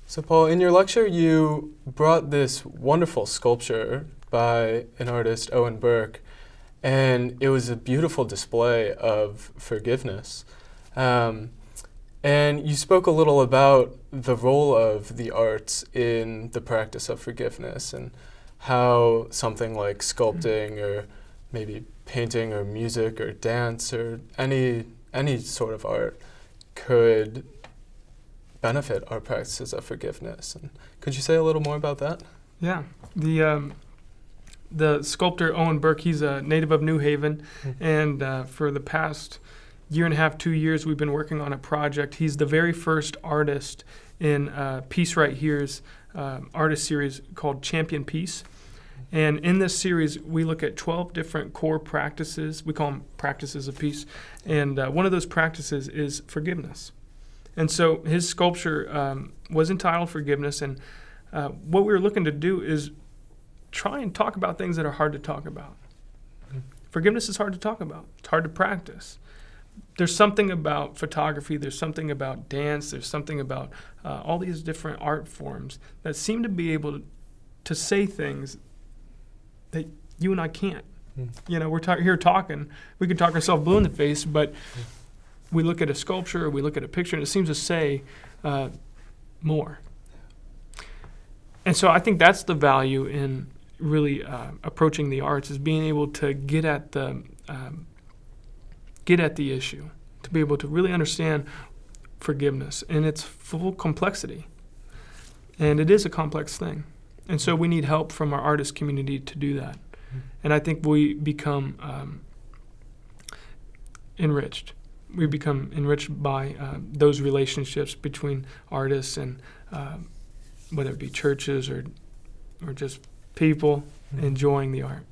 So Paul, in your lecture, you brought this wonderful sculpture by an artist, Owen Burke, and it was a beautiful display of forgiveness. And you spoke a little about the role of the arts in the practice of forgiveness and how something like sculpting or maybe painting or music or dance or any sort of art could benefit our practices of forgiveness. And could you say a little more about that? Yeah. The sculptor Owen Burke, he's a native of New Haven, and for the past year and a half, 2 years, we've been working on a project. He's the very first artist in Peace Right Here's artist series called Champion Peace. And in this series, we look at 12 different core practices. We call them practices of peace. And one of those practices is forgiveness. And so his sculpture was entitled Forgiveness. And what we were looking to do is try and talk about things that are hard to talk about. Forgiveness is hard to talk about. It's hard to practice. There's something about photography, there's something about dance, there's something about all these different art forms that seem to be able to say things that you and I can't. You know, we're here talking, we can talk ourselves blue in the face, but we look at a sculpture or we look at a picture and it seems to say more. And so I think that's the value in really approaching the arts, is being able to get at the issue, to be able to really understand forgiveness in its full complexity. And it is a complex thing. And so we need help from our artist community to do that. And I think we become enriched. We become enriched by those relationships between artists and whether it be churches or just people enjoying the art.